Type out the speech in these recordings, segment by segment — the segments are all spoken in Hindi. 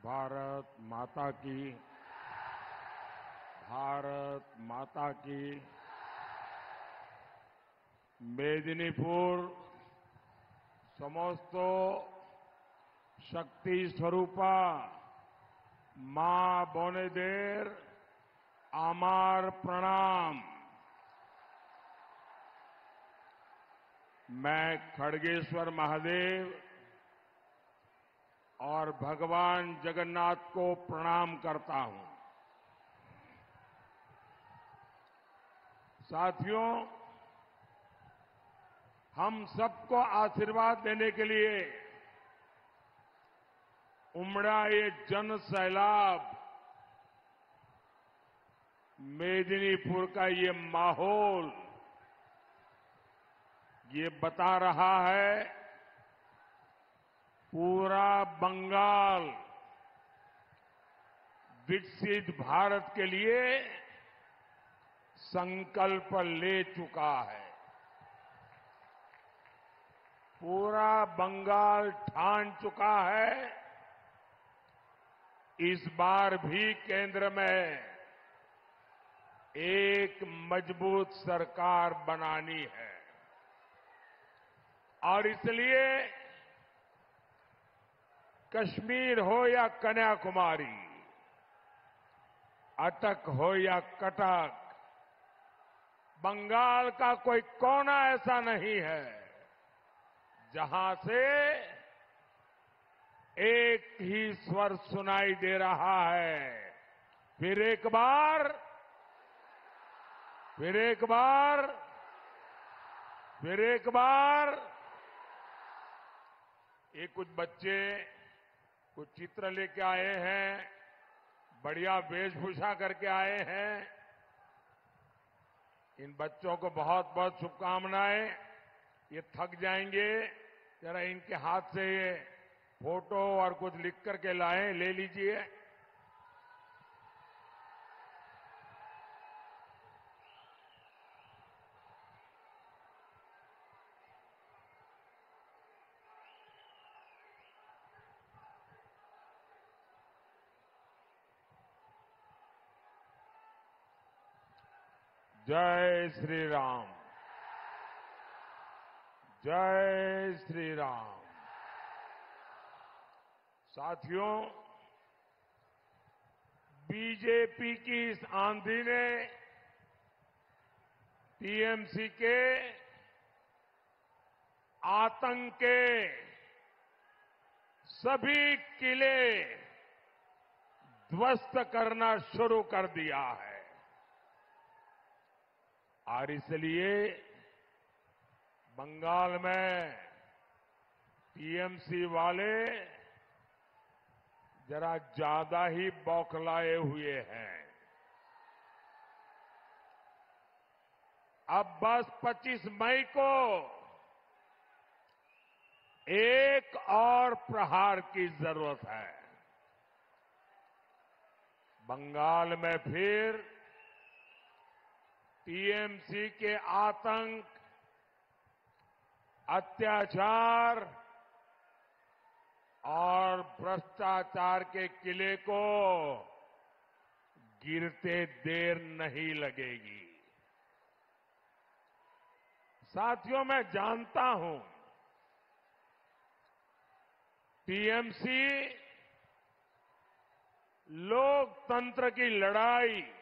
भारत माता की, भारत माता की। मेदिनीपुर समस्त शक्ति स्वरूपा मां बोनेदेर आमार प्रणाम। मैं खड़गेश्वर महादेव और भगवान जगन्नाथ को प्रणाम करता हूं। साथियों, हम सबको आशीर्वाद देने के लिए उमड़ा ये जन सैलाब, मेदिनीपुर का ये माहौल ये बता रहा है पूरा बंगाल विकसित भारत के लिए संकल्प ले चुका है। पूरा बंगाल ठान चुका है इस बार भी केंद्र में एक मजबूत सरकार बनानी है। और इसलिए कश्मीर हो या कन्याकुमारी, अटक हो या कटक, बंगाल का कोई कोना ऐसा नहीं है जहां से एक ही स्वर सुनाई दे रहा है। फिर एक बार, फिर एक बार, फिर एक बार। ये कुछ बच्चे कुछ चित्र लेके आए हैं, बढ़िया वेशभूषा करके आए हैं। इन बच्चों को बहुत बहुत शुभकामनाएं। ये थक जाएंगे, जरा इनके हाथ से ये फोटो और कुछ लिख करके लाएं, ले लीजिए। जय श्री राम, जय श्री राम। साथियों, बीजेपी की इस आंधी ने टीएमसी के आतंक के सभी किले ध्वस्त करना शुरू कर दिया है। और इसलिए बंगाल में टीएमसी वाले जरा ज्यादा ही बौखलाए हुए हैं। अब बस 25 मई को एक और प्रहार की जरूरत है। बंगाल में फिर टीएमसी के आतंक, अत्याचार और भ्रष्टाचार के किले को गिरते देर नहीं लगेगी। साथियों, मैं जानता हूं टीएमसी लोकतंत्र की लड़ाई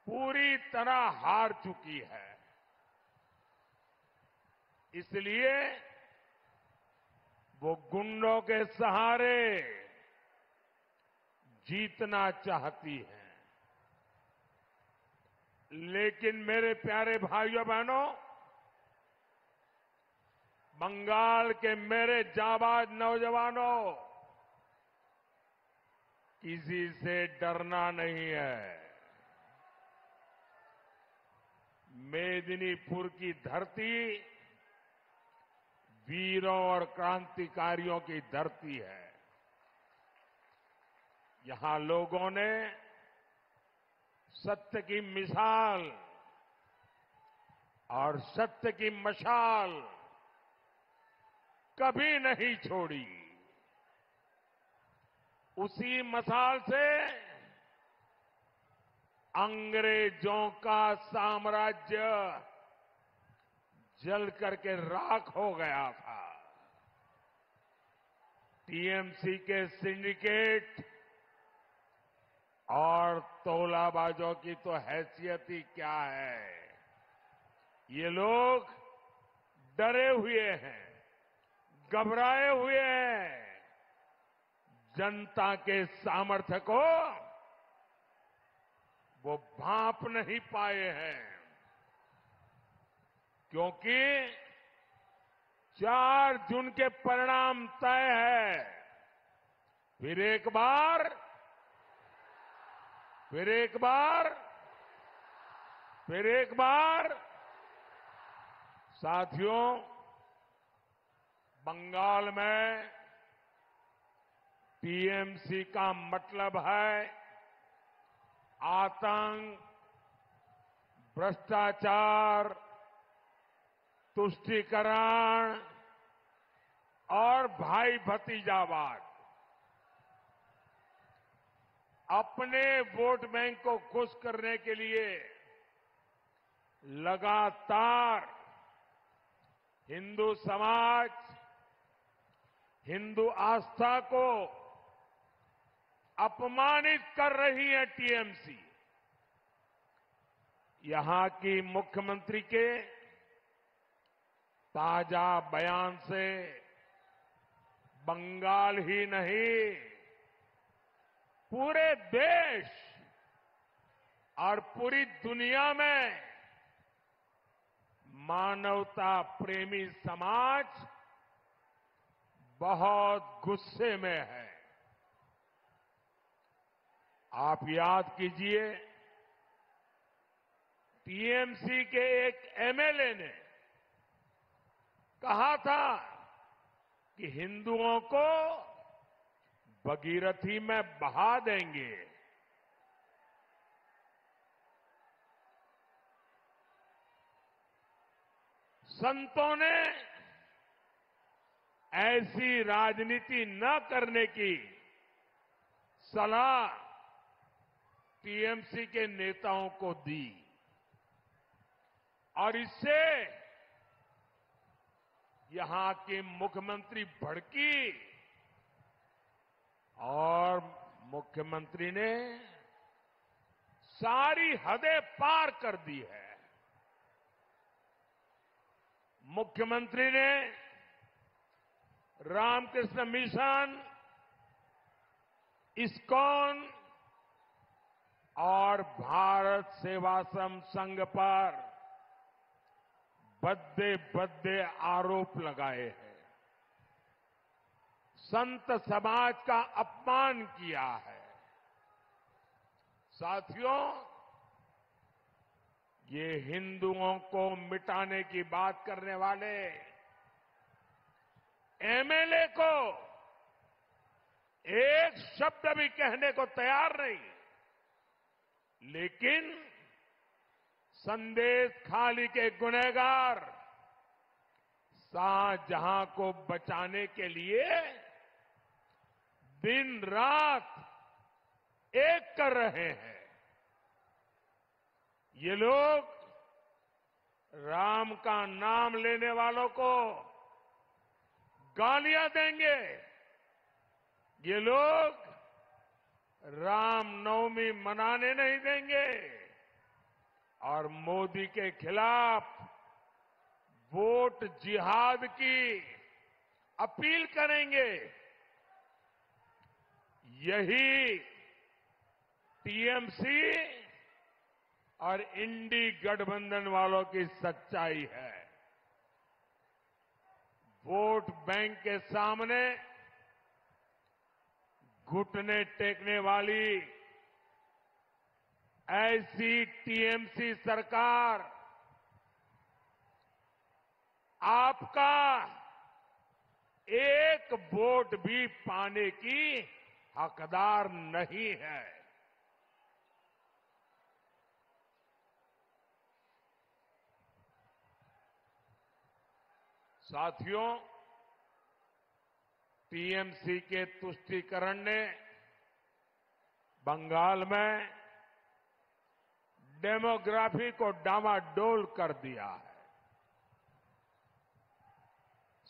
पूरी तरह हार चुकी है। इसलिए वो गुंडों के सहारे जीतना चाहती है। लेकिन मेरे प्यारे भाइयों बहनों, बंगाल के मेरे जाबाज नौजवानों, किसी से डरना नहीं है। मेदिनीपुर की धरती वीरों और क्रांतिकारियों की धरती है। यहां लोगों ने सत्य की मिसाल और सत्य की मशाल कभी नहीं छोड़ी। उसी मसाल से अंग्रेजों का साम्राज्य जल करके राख हो गया था। टीएमसी के सिंडिकेट और तौलाबाजों की तो हैसियत ही क्या है। ये लोग डरे हुए हैं, घबराए हुए हैं, जनता के सामर्थ्य को वो भांप नहीं पाए हैं, क्योंकि 4 जून के परिणाम तय है। फिर एक बार साथियों, बंगाल में टीएमसी का मतलब है आतंक, भ्रष्टाचार, तुष्टीकरण और भाई भतीजावाद। अपने वोट बैंक को खुश करने के लिए लगातार हिंदू समाज, हिंदू आस्था को अपमानित कर रही है टीएमसी। यहां की मुख्यमंत्री के ताजा बयान से बंगाल ही नहीं, पूरे देश और पूरी दुनिया में मानवता प्रेमी समाज बहुत गुस्से में है। आप याद कीजिए, टीएमसी के एक एमएलए ने कहा था कि हिंदुओं को भगीरथी में बहा देंगे। संतों ने ऐसी राजनीति न करने की सलाह टीएमसी के नेताओं को दी और इससे यहां की मुख्यमंत्री भड़की और मुख्यमंत्री ने सारी हदें पार कर दी है। मुख्यमंत्री ने रामकृष्ण मिशन, इस्कॉन और भारत सेवाश्रम संघ पर भद्दे भद्दे आरोप लगाए हैं, संत समाज का अपमान किया है। साथियों, ये हिंदुओं को मिटाने की बात करने वाले एमएलए को एक शब्द भी कहने को तैयार नहीं, लेकिन संदेश खाली के गुनहगार शाहजहां को बचाने के लिए दिन रात एक कर रहे हैं। ये लोग राम का नाम लेने वालों को गालियां देंगे। ये लोग रामनवमी मनाने नहीं देंगे और मोदी के खिलाफ वोट जिहाद की अपील करेंगे। यही टीएमसी और इंडी गठबंधन वालों की सच्चाई है। वोट बैंक के सामने घुटने टेकने वाली ऐसी टीएमसी सरकार आपका एक वोट भी पाने की हकदार नहीं है। साथियों, टीएमसी के तुष्टीकरण ने बंगाल में डेमोग्राफी को डामाडोल कर दिया है।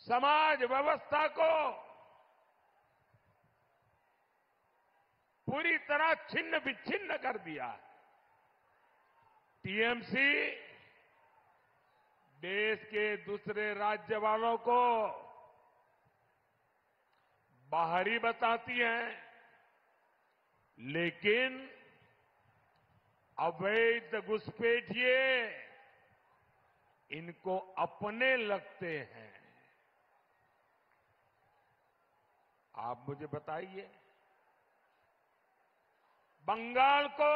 समाज व्यवस्था को पूरी तरह छिन्न विच्छिन्न कर दिया है। टीएमसी देश के दूसरे राज्य वालों को बाहरी बताती है, लेकिन अवैध घुसपैठिए इनको अपने लगते हैं। आप मुझे बताइए, बंगाल को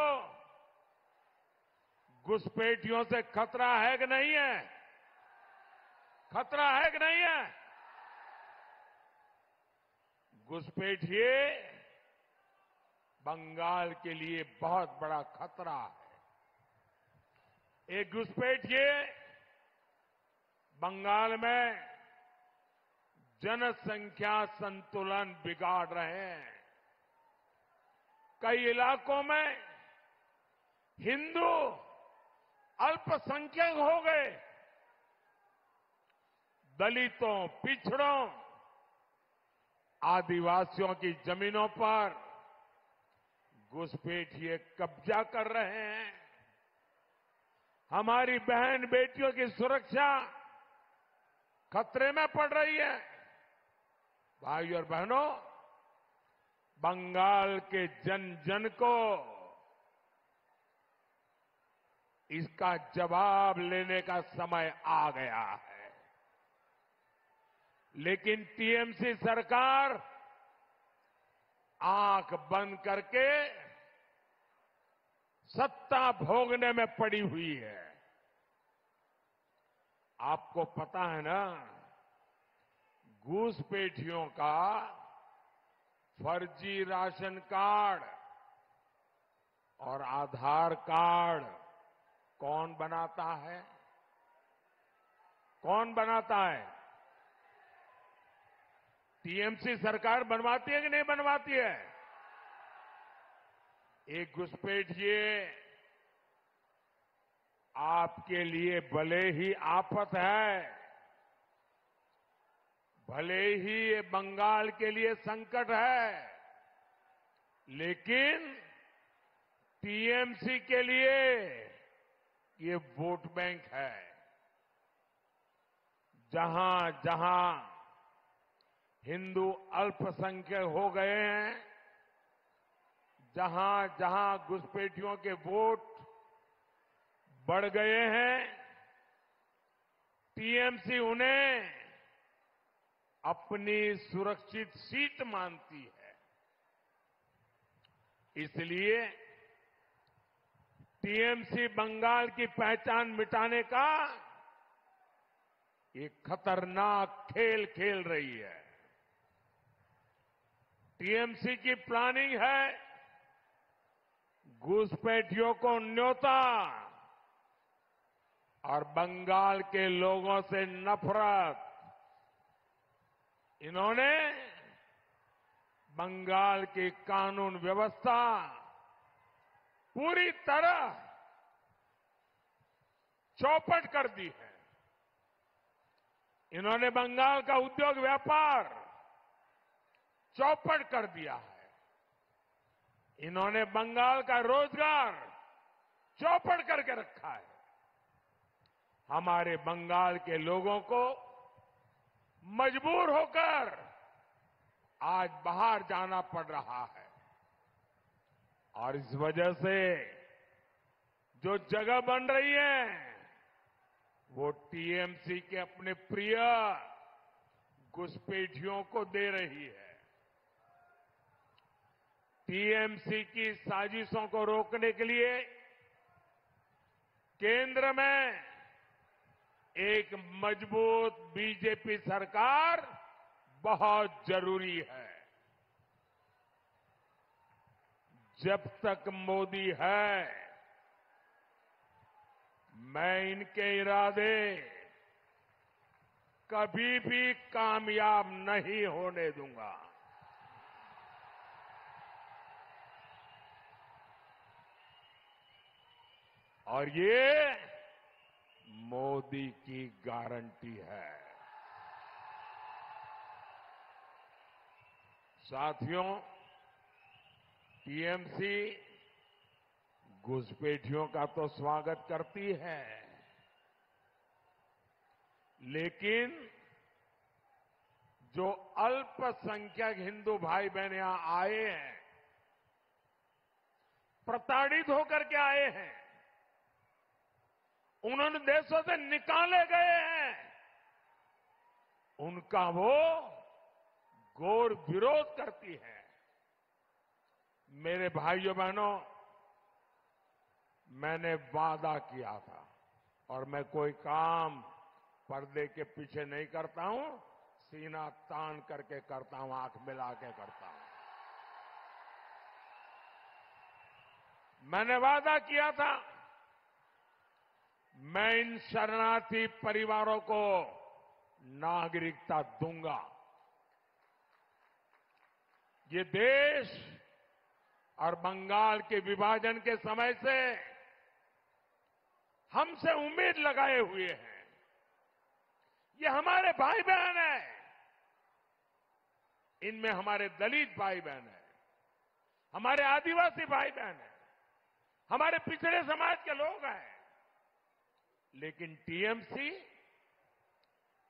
घुसपैठियों से खतरा है कि नहीं है? खतरा है कि नहीं है? घुसपैठिए बंगाल के लिए बहुत बड़ा खतरा है। एक घुसपैठिए बंगाल में जनसंख्या संतुलन बिगाड़ रहे हैं। कई इलाकों में हिंदू अल्पसंख्यक हो गए। दलितों, पिछड़ों, आदिवासियों की जमीनों पर घुसपैठिए कब्जा कर रहे हैं। हमारी बहन बेटियों की सुरक्षा खतरे में पड़ रही है। भाइयों और बहनों, बंगाल के जन जन को इसका जवाब लेने का समय आ गया है। लेकिन टीएमसी सरकार आंख बंद करके सत्ता भोगने में पड़ी हुई है। आपको पता है ना, घुसपैठियों का फर्जी राशन कार्ड और आधार कार्ड कौन बनाता है? कौन बनाता है? टीएमसी सरकार बनवाती है कि नहीं बनवाती है? एक घुसपैठिए आपके लिए भले ही आफत है, भले ही ये बंगाल के लिए संकट है, लेकिन टीएमसी के लिए ये वोट बैंक है। जहां जहां हिंदू अल्पसंख्यक हो गए हैं, जहां जहां घुसपैठियों के वोट बढ़ गए हैं, टीएमसी उन्हें अपनी सुरक्षित सीट मानती है। इसलिए टीएमसी बंगाल की पहचान मिटाने का एक खतरनाक खेल खेल रही है। टीएमसी की प्लानिंग है घुसपैठियों को न्योता और बंगाल के लोगों से नफरत। इन्होंने बंगाल की कानून व्यवस्था पूरी तरह चौपट कर दी है। इन्होंने बंगाल का उद्योग व्यापार चौपट कर दिया है। इन्होंने बंगाल का रोजगार चौपट करके रखा है। हमारे बंगाल के लोगों को मजबूर होकर आज बाहर जाना पड़ रहा है और इस वजह से जो जगह बन रही है वो टीएमसी के अपने प्रिय घुसपैठियों को दे रही है। टीएमसी की साजिशों को रोकने के लिए केंद्र में एक मजबूत बीजेपी सरकार बहुत जरूरी है। जब तक मोदी है, मैं इनके इरादे कभी भी कामयाब नहीं होने दूंगा। और ये मोदी की गारंटी है। साथियों, टीएमसी घुसपैठियों का तो स्वागत करती है, लेकिन जो अल्पसंख्यक हिंदू भाई बहन यहां आए हैं, प्रताड़ित होकर के आए हैं, उन्होंने देशों से निकाले गए हैं, उनका वो घोर विरोध करती है। मेरे भाइयों बहनों, मैंने वादा किया था और मैं कोई काम पर्दे के पीछे नहीं करता हूं, सीना तान करके करता हूं, आंख मिला के करता हूं। मैंने वादा किया था, मैं इन शरणार्थी परिवारों को नागरिकता दूंगा। ये देश और बंगाल के विभाजन के समय से हमसे उम्मीद लगाए हुए हैं। ये हमारे भाई बहन हैं, इनमें हमारे दलित भाई बहन हैं, हमारे आदिवासी भाई बहन हैं, हमारे पिछड़े समाज के लोग हैं, लेकिन टीएमसी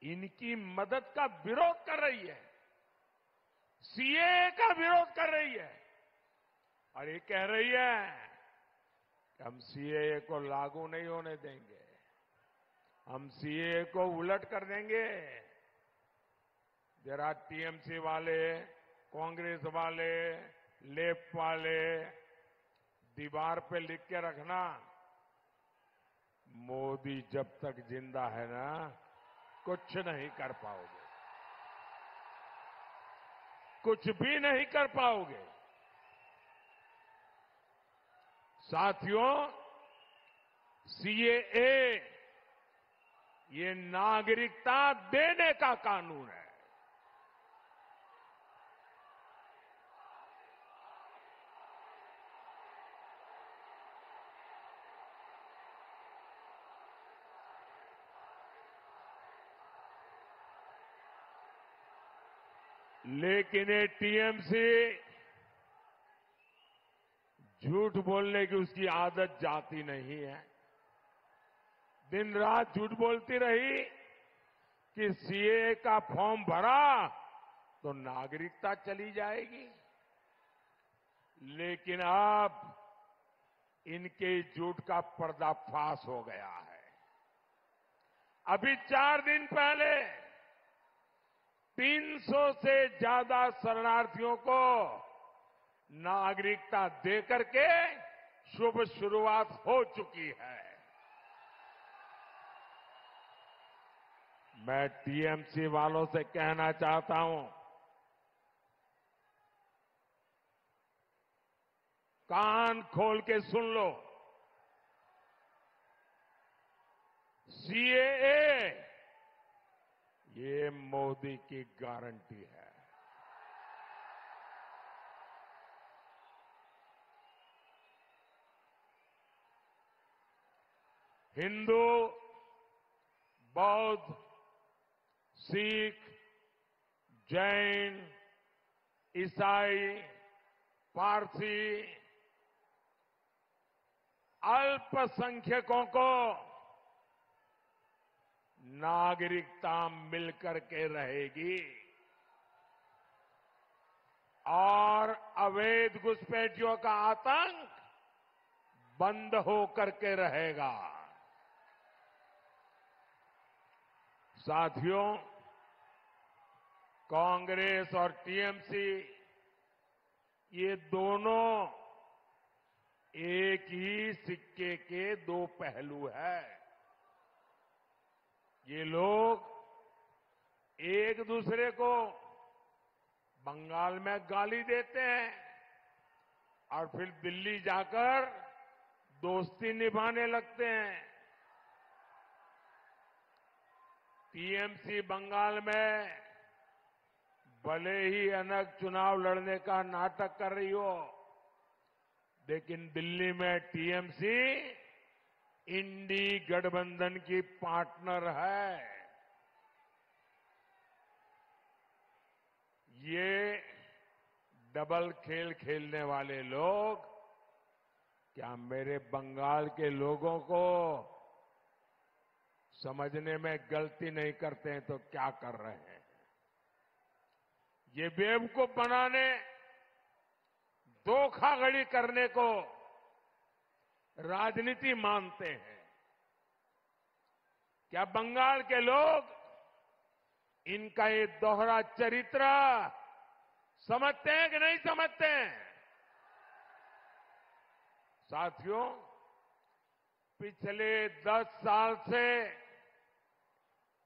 इनकी मदद का विरोध कर रही है, सीएए का विरोध कर रही है और ये कह रही है कि हम सीएए को लागू नहीं होने देंगे, हम सीएए को उलट कर देंगे। जरा टीएमसी वाले, कांग्रेस वाले, लेफ्ट वाले दीवार पे लिख के रखना, मोदी जब तक जिंदा है ना, कुछ नहीं कर पाओगे, कुछ भी नहीं कर पाओगे। साथियों, सीएए ये नागरिकता देने का कानून है। लेकिन ये टीएमसी झूठ बोलने की उसकी आदत जाती नहीं है। दिन रात झूठ बोलती रही कि सीएए का फॉर्म भरा तो नागरिकता चली जाएगी, लेकिन अब इनके झूठ का पर्दाफाश हो गया है। अभी 4 दिन पहले 300 से ज्यादा शरणार्थियों को नागरिकता देकर के शुभ शुरुआत हो चुकी है। मैं टीएमसी वालों से कहना चाहता हूं, कान खोल के सुन लो, सीएए ये मोदी की गारंटी है। हिंदू, बौद्ध, सिख, जैन, ईसाई, पारसी, अल्पसंख्यकों को नागरिकता मिलकर के रहेगी और अवैध घुसपैठियों का आतंक बंद होकर के रहेगा। साथियों, कांग्रेस और टीएमसी ये दोनों एक ही सिक्के के दो पहलू हैं। ये लोग एक दूसरे को बंगाल में गाली देते हैं और फिर दिल्ली जाकर दोस्ती निभाने लगते हैं। टीएमसी बंगाल में भले ही अलग चुनाव लड़ने का नाटक कर रही हो, लेकिन दिल्ली में टीएमसी इंडी गठबंधन की पार्टनर है। ये डबल खेल खेलने वाले लोग क्या मेरे बंगाल के लोगों को समझने में गलती नहीं करते हैं तो क्या कर रहे हैं? ये बेवकूफ बनाने, धोखाधड़ी करने को राजनीति मानते हैं। क्या बंगाल के लोग इनका ये दोहरा चरित्र समझते हैं कि नहीं समझते हैं? साथियों, पिछले 10 साल से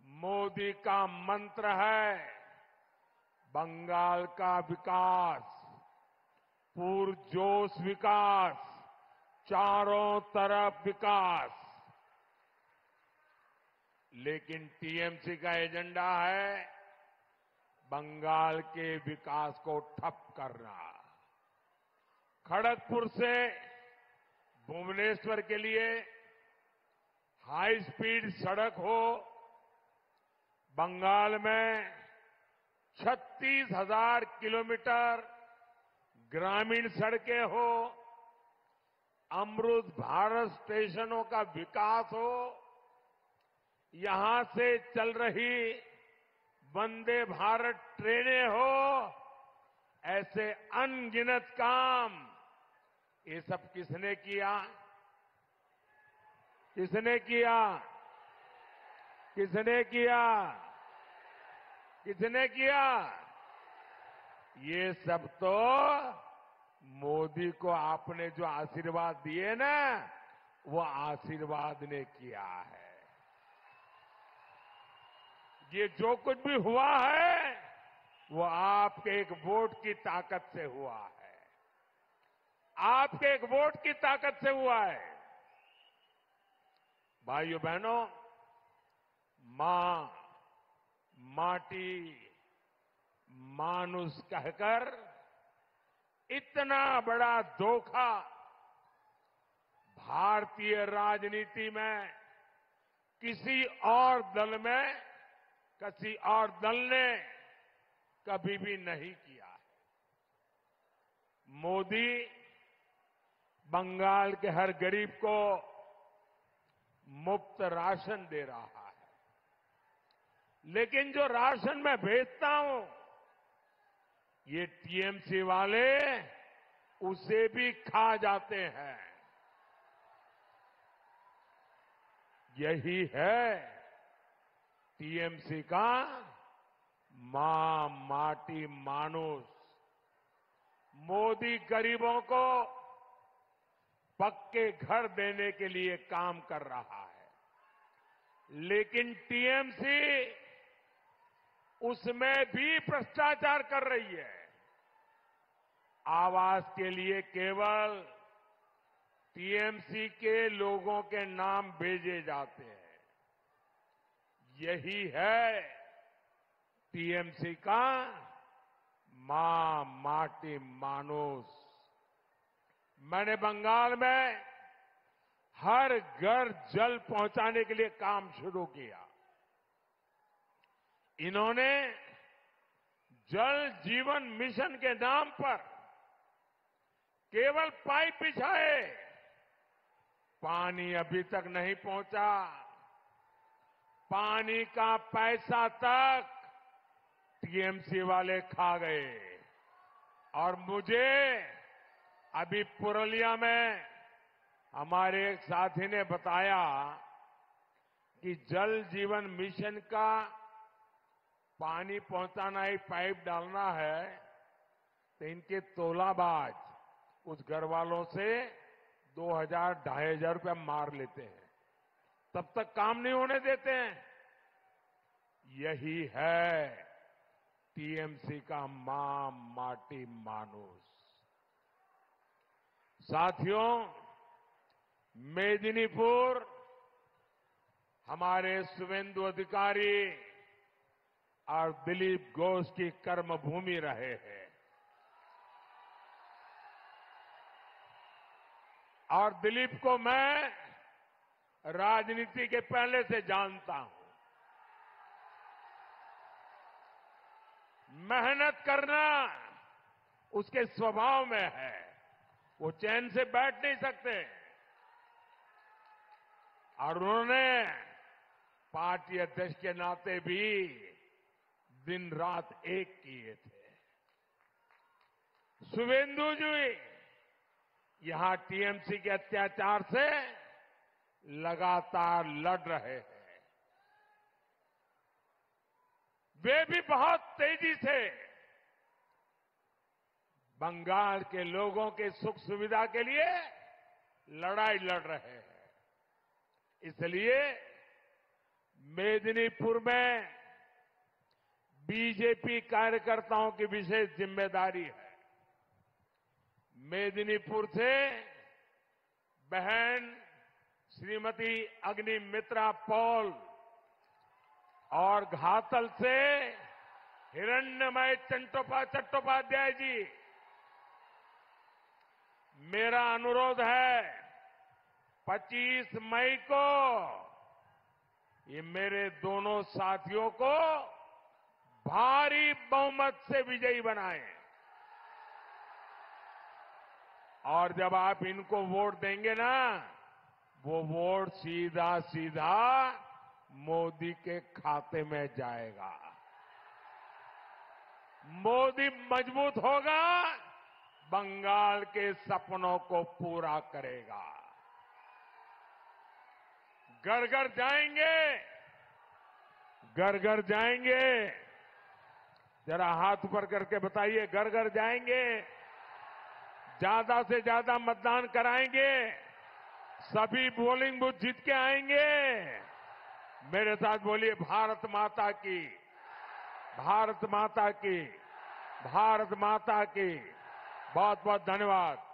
मोदी का मंत्र है बंगाल का विकास, पुरजोश विकास, चारों तरफ विकास। लेकिन टीएमसी का एजेंडा है बंगाल के विकास को ठप करना। खड़गपुर से भुवनेश्वर के लिए हाई स्पीड सड़क हो, बंगाल में 36,000 किलोमीटर ग्रामीण सड़कें हो, अमृत भारत स्टेशनों का विकास हो, यहां से चल रही वंदे भारत ट्रेनें हो, ऐसे अनगिनत काम ये सब किसने किया? किसने किया? किसने किया? किसने किया? ये सब तो मोदी को आपने जो आशीर्वाद दिए ना, वो आशीर्वाद ने किया है। ये जो कुछ भी हुआ है वो आपके एक वोट की ताकत से हुआ है। आपके एक वोट की ताकत से हुआ है। भाइयों बहनों, मां, माटी, मानुष कहकर इतना बड़ा धोखा भारतीय राजनीति में किसी और दल ने कभी भी नहीं किया है। मोदी बंगाल के हर गरीब को मुफ्त राशन दे रहा है, लेकिन जो राशन मैं भेजता हूं ये टीएमसी वाले उसे भी खा जाते हैं। यही है टीएमसी का मां, माटी, मानुष। मोदी गरीबों को पक्के घर देने के लिए काम कर रहा है, लेकिन टीएमसी उसमें भी भ्रष्टाचार कर रही है। आवास के लिए केवल टीएमसी के लोगों के नाम भेजे जाते हैं। यही है टीएमसी का मां, माटी, मानुष। मैंने बंगाल में हर घर जल पहुंचाने के लिए काम शुरू किया। इन्होंने जल जीवन मिशन के नाम पर केवल पाइप बिछाए, पानी अभी तक नहीं पहुंचा। पानी का पैसा तक टीएमसी वाले खा गए। और मुझे अभी पुरुलिया में हमारे एक साथी ने बताया कि जल जीवन मिशन का पानी पहुंचाना ही, पाइप डालना है, तो इनके तोलाबाज उस घर वालों से 2,000, 2,500 रुपया मार लेते हैं, तब तक काम नहीं होने देते हैं। यही है टीएमसी का मां, माटी, मानुष। साथियों, मेदिनीपुर हमारे शुभेंदु अधिकारी और दिलीप घोष की कर्मभूमि रहे हैं। और दिलीप को मैं राजनीति के पहले से जानता हूं। मेहनत करना उसके स्वभाव में है, वो चैन से बैठ नहीं सकते। और उन्होंने पार्टी अध्यक्ष के नाते भी दिन रात एक किए थे। शुभेंदु जी यहां टीएमसी के अत्याचार से लगातार लड़ रहे हैं। वे भी बहुत तेजी से बंगाल के लोगों के सुख सुविधा के लिए लड़ाई लड़ रहे हैं। इसलिए मेदिनीपुर में बीजेपी कार्यकर्ताओं की विशेष जिम्मेदारी है। मेदिनीपुर से बहन श्रीमती अग्निमित्रा पॉल और घातल से हिरण्यमय चट्टोपाध्याय जी, मेरा अनुरोध है 25 मई को ये मेरे दोनों साथियों को भारी बहुमत से विजयी बनाएं। और जब आप इनको वोट देंगे ना, वो वोट सीधा सीधा मोदी के खाते में जाएगा। मोदी मजबूत होगा, बंगाल के सपनों को पूरा करेगा। घर घर जाएंगे, घर घर जाएंगे। जरा हाथ ऊपर करके बताइए, घर घर जाएंगे, ज्यादा से ज्यादा मतदान कराएंगे, सभी पोलिंग बूथ जीत के आएंगे। मेरे साथ बोलिए, भारत माता की, भारत माता की, भारत माता की। बहुत बहुत धन्यवाद।